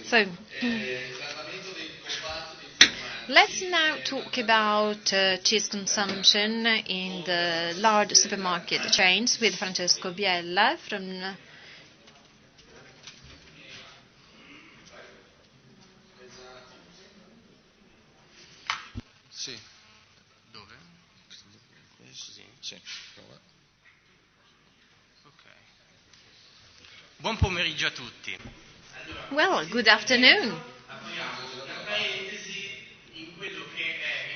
So, let's now talk about cheese consumption in the large supermarket chains with Francesco Biella from... Sì. Dove? Sì, prova. Ok. Buon pomeriggio a tutti. Well, good afternoon.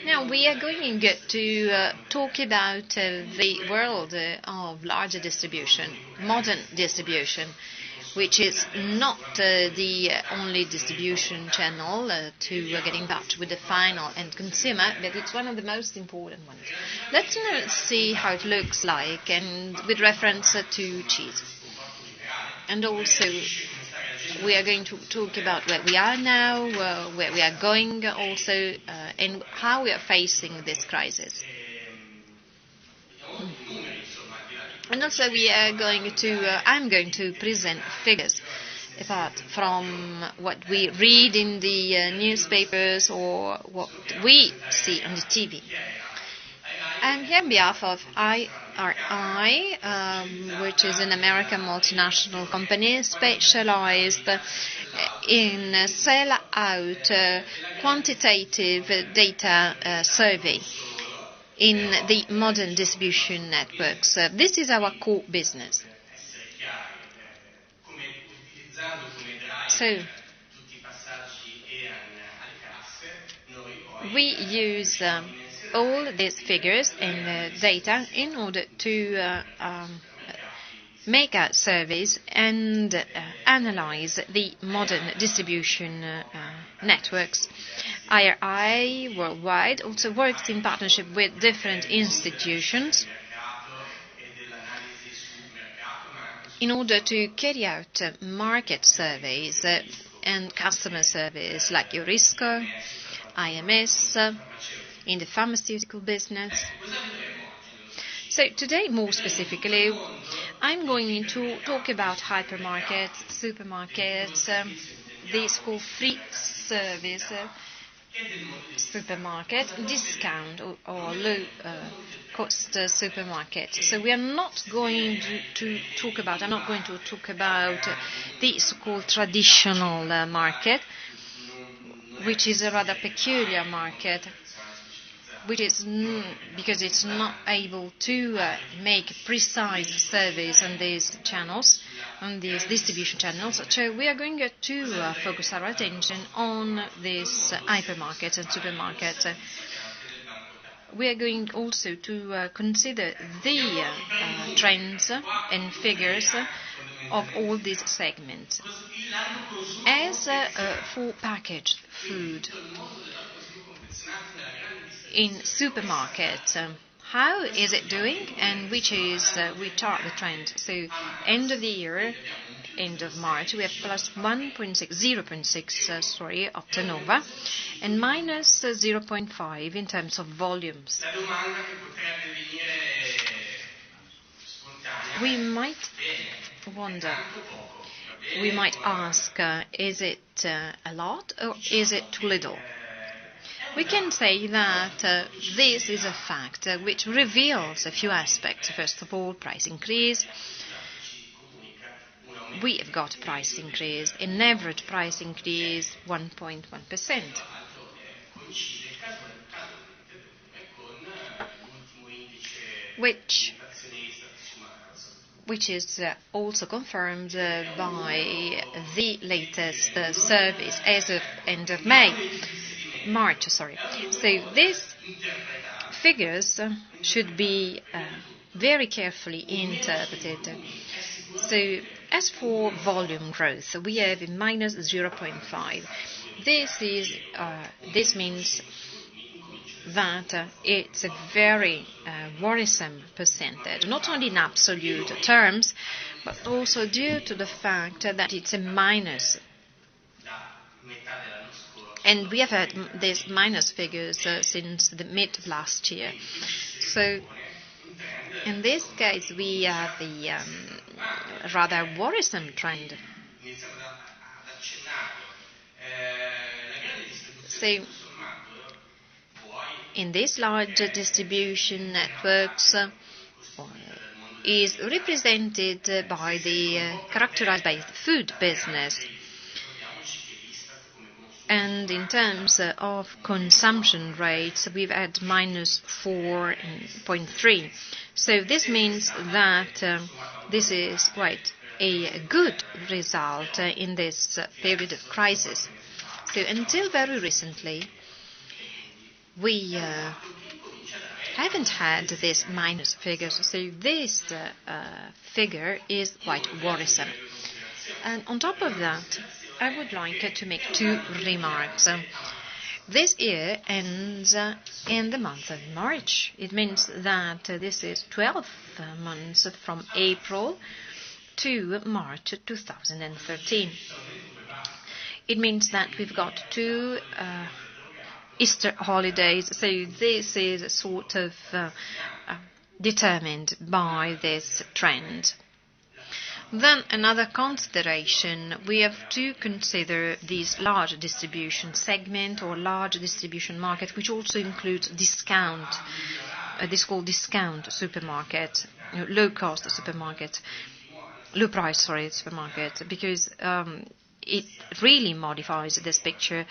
Now we are going to talk about the world of larger distribution, modern distribution, which is not the only distribution channel to get in touch with the final end consumer, but it's one of the most important ones. Let's now see how it looks like, and with reference to cheese. And also, we are going to talk about where we are now, where we are going also, and how we are facing this crisis. And also I'm going to present figures apart from what we read in the newspapers or what we see on the TV. I'm here on behalf of IRI, which is an American multinational company specialized in sell-out quantitative data survey in the modern distribution networks. This is our core business. So, we use all these figures and data in order to make our surveys and analyze the modern distribution networks. IRI worldwide also works in partnership with different institutions in order to carry out market surveys and customer surveys like Eurisco, IMS, in the pharmaceutical business. So today, more specifically, I'm going to talk about hypermarkets, supermarkets, these for free service supermarket, discount or low cost supermarket. So we are not going to talk about, I'm not going to talk about the so-called traditional market, which is a rather peculiar market, which is because it's not able to make precise surveys on these channels, on these distribution channels. So we are going to focus our attention on these hypermarkets and supermarkets. We are going also to consider the trends and figures of all these segments. As for packaged food in supermarkets, how is it doing, and which are the trends? So, end of the year, end of March, we have plus 0.6 of turnover, and minus 0.5 in terms of volumes. We might wonder, we might ask, is it a lot or is it too little? We can say that this is a fact which reveals a few aspects. First of all, price increase. We have got price increase, an average price increase 1.1%. Which is also confirmed by the latest surveys as of end of March. So these figures should be very carefully interpreted. So as for volume growth, we have a minus 0.5. This means that it's a very worrisome percentage, not only in absolute terms, but also due to the fact that it's a minus. And we have had these minus figures since the mid of last year. So in this case, we have the rather worrisome trend. So in these large distribution networks is represented by characterized by the food business. And in terms of consumption rates, we've had minus 4.3. So this means that this is quite a good result in this period of crisis. So until very recently, we haven't had this minus figures. So this figure is quite worrisome. And on top of that, I would like to make two remarks. This year ends in the month of March. It means that this is 12 months from April to March 2013. It means that we've got two Easter holidays, so this is sort of determined by this trend. Then another consideration, we have to consider this large distribution segment or large distribution market, which also includes discount, this called discount supermarket, low-cost supermarket, low-price, supermarket, because it really modifies this picture.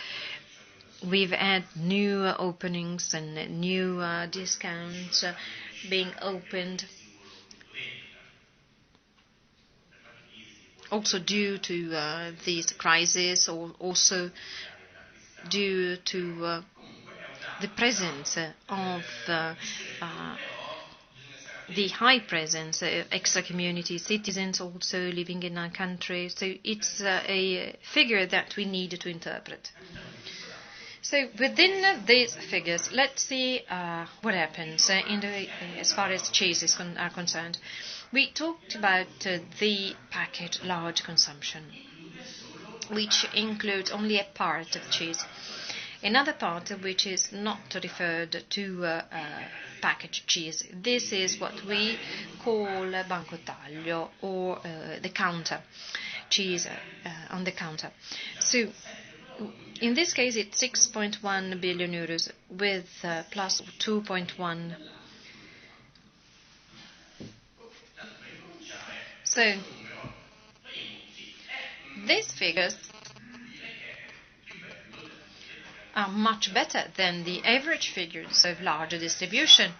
We've had new openings and new discounts being opened, also due to this crisis, or also due to the presence of the high presence of extra-community citizens also living in our country. So it's a figure that we need to interpret. So within these figures, let's see what happens as far as cheeses are concerned. We talked about the packaged large consumption, which includes only a part of cheese. Another part which is not referred to packaged cheese. This is what we call banco taglio, or the counter cheese on the counter. So in this case, it's 6.1 billion euros with plus 2.1. So these figures are much better than the average figures of larger distribution.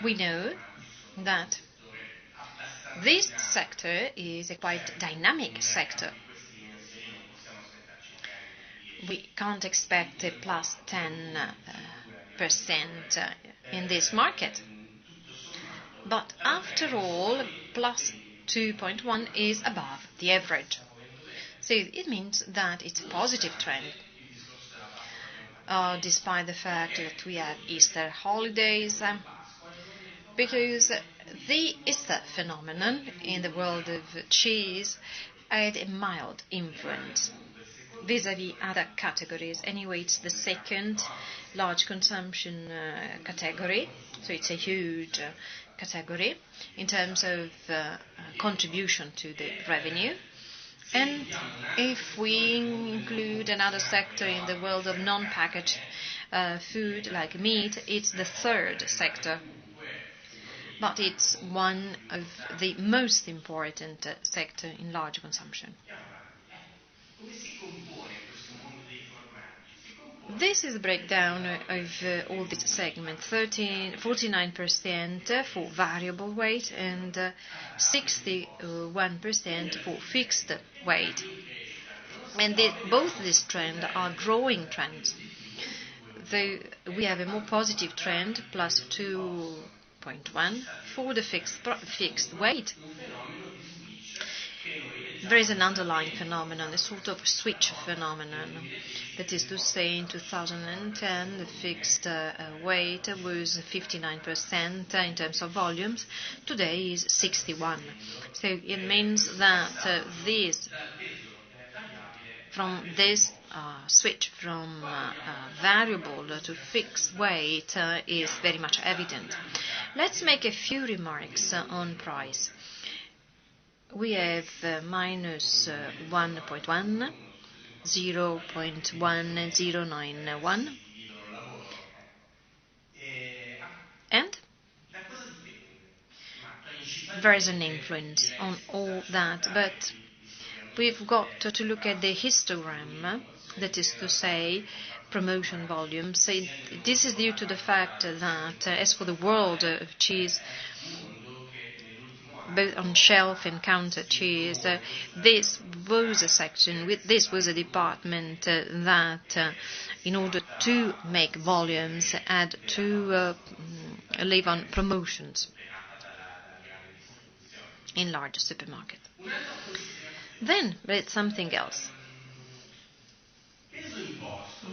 We know that this sector is a quite dynamic sector. We can't expect a plus 10% in this market. But after all, plus 2.1 is above the average. So it means that it's a positive trend, despite the fact that we have Easter holidays, because the Easter phenomenon in the world of cheese had a mild influence vis-à-vis other categories. Anyway, it's the second large consumption category, so it's a huge category in terms of contribution to the revenue. And if we include another sector in the world of non-packaged food like meat, it's the third sector. But it's one of the most important sector in large consumption. This is a breakdown of all this segment: 49% for variable weight and 61% for fixed weight. And both these trends are growing trends. Though we have a more positive trend, plus 2.1 for the fixed weight. There is an underlying phenomenon, a sort of switch phenomenon. That is to say, in 2010, the fixed weight was 59% in terms of volumes. Today is 61%. So it means that from this switch from variable to fixed weight is very much evident. Let's make a few remarks on price. we have minus 1.1, 0.1091, and there is an influence on all that, but we've got to look at the histogram, that is to say, promotion volume. So this is due to the fact that, as for the world of cheese, both on shelf and counter cheese, this was a section, this was a department that, in order to make volumes, had to live on promotions in large supermarkets. Then there's something else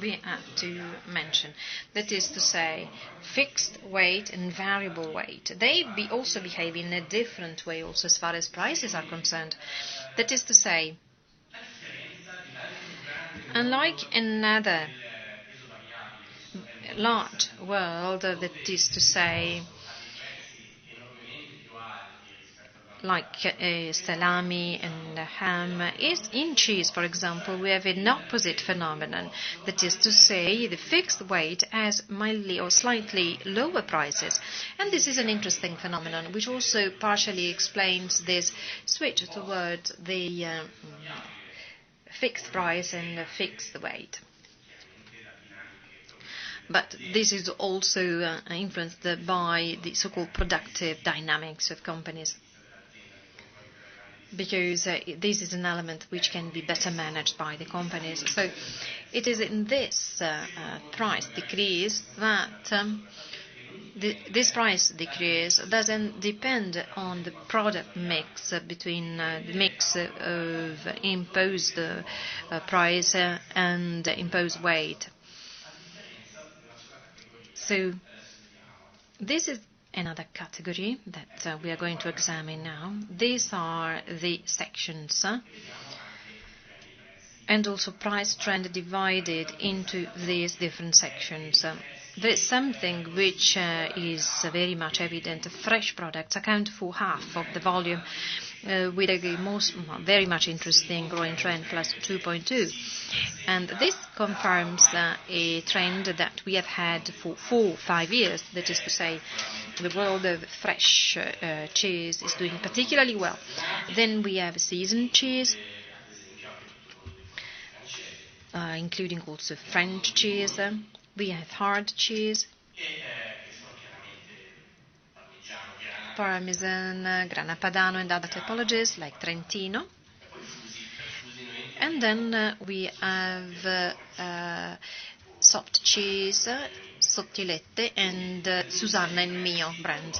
we have to mention, that is to say, fixed weight and variable weight. They also behave in a different way also as far as prices are concerned. That is to say, unlike another large world, that is to say, like salami and ham, is in cheese, for example, we have an opposite phenomenon. That is to say, the fixed weight has mildly or slightly lower prices. And this is an interesting phenomenon, which also partially explains this switch towards the fixed price and fixed weight. But this is also influenced by the so-called productive dynamics of companies, because this is an element which can be better managed by the companies. So it is in this price decrease that this price decrease doesn't depend on the product mix between the mix of imposed price and imposed weight. So this is another category that we are going to examine now. These are the sections and also price trend divided into these different sections. There's something which is very much evident. Fresh products account for half of the volume, with a very much interesting growing trend, plus 2.2. And this confirms a trend that we have had for 4-5 years. That is to say, the world of fresh cheese is doing particularly well. Then we have seasoned cheese, including also French cheese. We have hard cheese, Parmesan, Grana Padano, and other typologies like Trentino. And then we have soft cheese, Sottilette, and Susanna and Mio brand.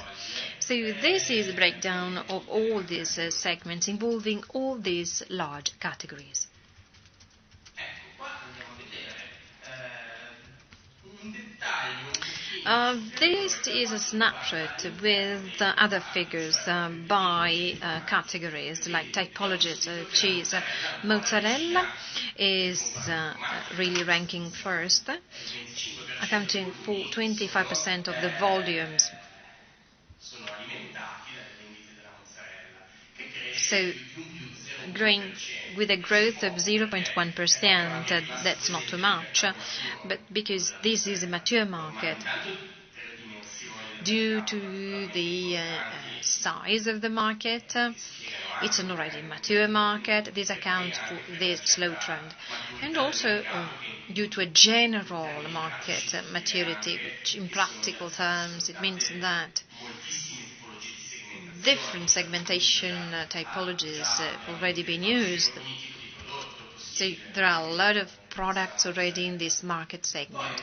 So this is a breakdown of all these segments involving all these large categories. This is a snapshot with other figures by categories, like typologies of cheese. Mozzarella is really ranking first, accounting for 25% of the volumes. So, growing with a growth of 0.1%, that's not too much, but because this is a mature market, due to the size of the market, it's an already mature market. This accounts for this slow trend, and also due to a general market maturity, which in practical terms it means that different segmentation typologies have already been used. So there are a lot of products already in this market segment.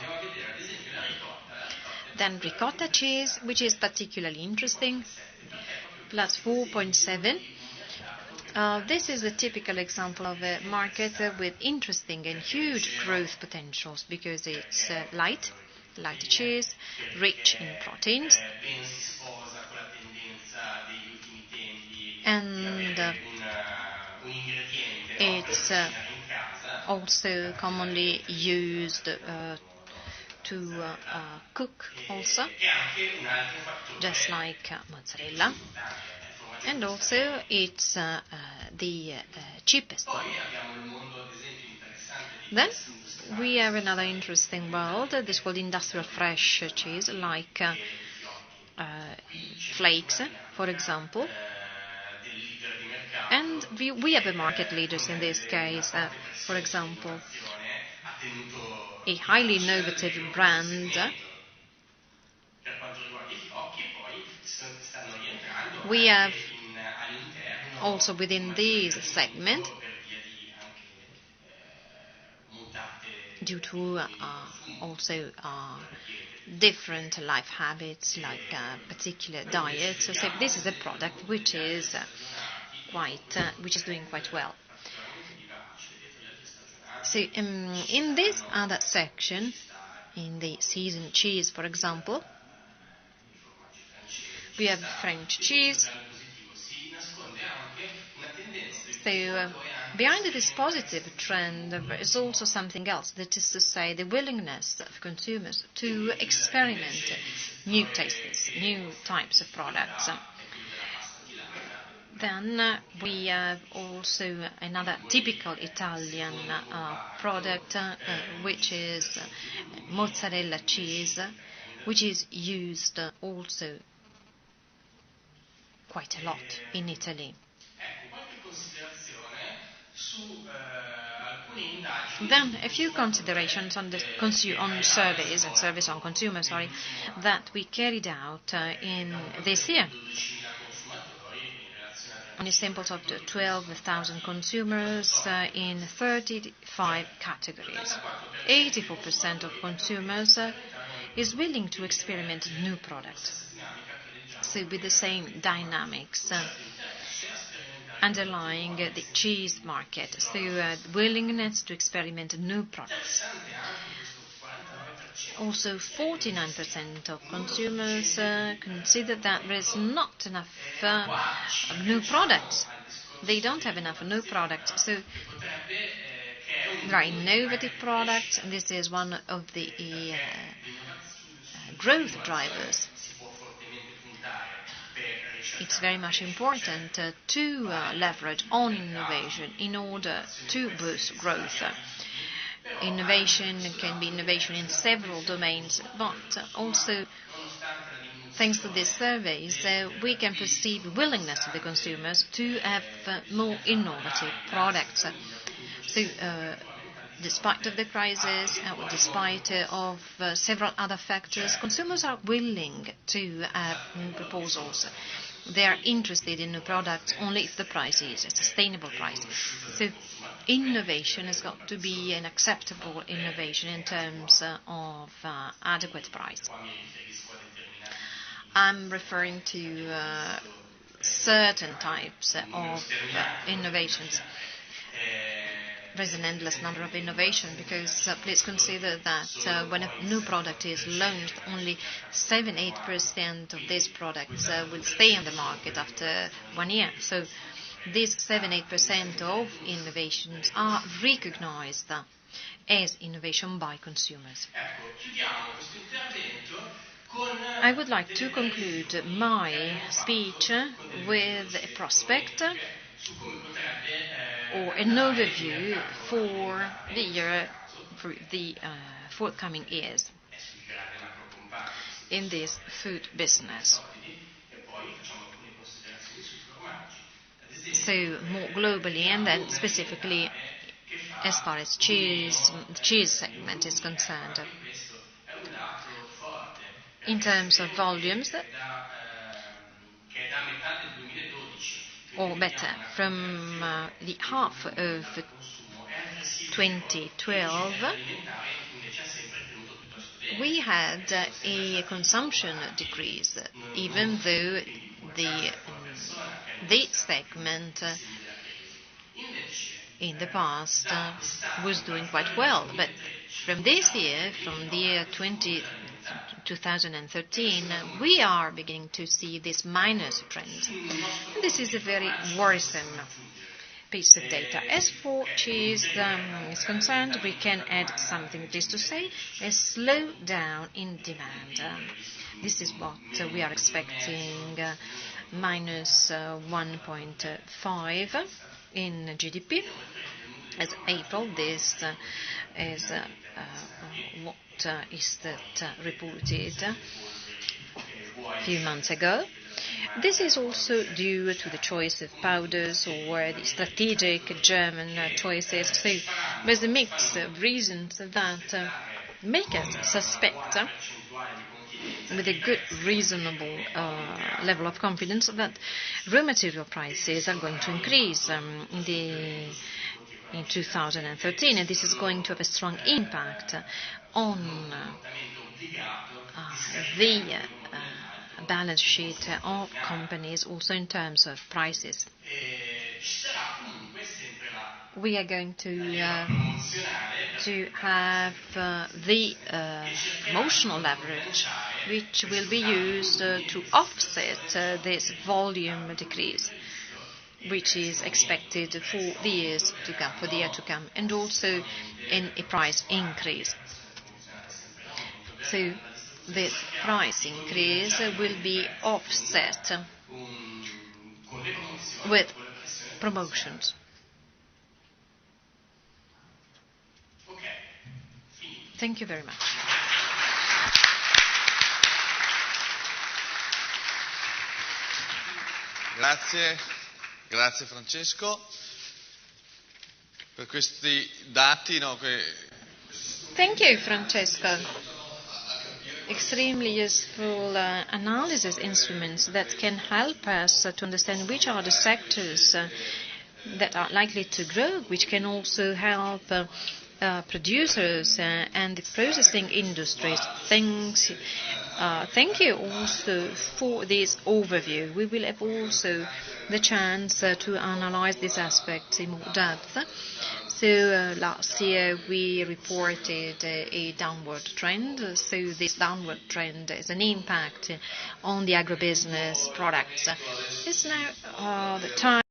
Then ricotta cheese, which is particularly interesting, plus 4.7. This is a typical example of a market with interesting and huge growth potentials, because it's light cheese, rich in proteins, and it's also commonly used to cook also, just like mozzarella. and also it's the cheapest one. Poi abbiamo il mondo, ad esempio, interessante dei Then test industriali, we have another interesting world, this called industrial fresh cheese, like e dei fiocchi. Qui c'è flakes, for una example. dinamica del leader di mercato And we have a market che leaders in this con una case, forte for pressione example, sull'innovazione ha tenuto a in highly traccia innovative almeno questo brand. segmento. Per quanto riguarda i fiocchi, poi stanno rientrando We anche have all'interno also within una this certa segment, tenuto per via di anche mutate due to abitudini di consumo, also mutate diete. different life habits, like particular diets. So this is a product which is which is doing quite well. Particolarmente vivace, dietro gli altri stagionali. So in this other section, in the seasoned cheese, for example, I formaggi francesi, we have French cheese. grande positivo, si nasconde anche una tendenza del So consumatore anche behind this positive trend, there is also something else, that is to say the willingness of consumers to experiment new tastes, new types of products. è quello della pasta filata. Then we have also another typical Italian product, which is mozzarella cheese, which is used also quite a lot in Italy. Ecco, qualche considerazione su alcune indagini. Then a few considerations on the on surveys and surveys on consumers, that we carried out in this year. 12.000 consumatori in relazione a On a sample of 12,000 consumers in 35 categories. 84% of consumers is willing to experiment new products. So with the same dynamics underlying the cheese market, so willingness to experiment new products. Also, 49% of consumers consider that there is not enough new products. They don't have enough new products. So there are innovative products, and this is one of the growth drivers. It's very much important to leverage on innovation in order to boost growth. Innovation can be innovation in several domains, but also thanks to these surveys, we can perceive willingness of the consumers to have more innovative products. So, despite of the crisis, despite of several other factors, consumers are willing to have new proposals. They are interested in new products only if the price is a sustainable price. So innovation has got to be an acceptable innovation in terms of adequate price. I'm referring to certain types of innovations. There's an endless number of innovation, because please consider that when a new product is launched, only 7-8% of these products will stay on the market after 1 year. So these 7-8% of innovations are recognized as innovation by consumers. I would like to conclude my speech with a prospect or an overview for the year, for the forthcoming years in this food business. So more globally, and then specifically as far as the cheese segment is concerned. In terms of volumes, or better, from the half of 2012, we had a consumption decrease, even though the segment in the past was doing quite well. But from this year, from the year 2013, we are beginning to see this minus trend. And this is very worrisome, piece of data. As for cheese is concerned, we can add something, that is to say, a slowdown in demand. This is what we are expecting, minus 1.5 in GDP. As April, this is what is that reported a few months ago. This is also due to the choice of powders or the strategic German choices. So there's a mix of reasons that make us suspect, with a good, reasonable level of confidence, that raw material prices are going to increase in 2013, and this is going to have a strong impact on the balance sheet of companies, also in terms of prices. We are going to have the promotional leverage, which will be used to offset this volume decrease, which is expected for the year to come, and also in a price increase. So this price increase will be offset with promotions. Thank you very much. Grazie Francesco per questi dati. Thank you, Francesco. Extremely useful analysis instruments that can help us to understand which are the sectors that are likely to grow, which can also help producers and the processing industries. Thank you also for this overview. We will have also the chance to analyze these aspects in more depth. So last year we reported a downward trend. So this downward trend is an impact on the agribusiness products. It's now the time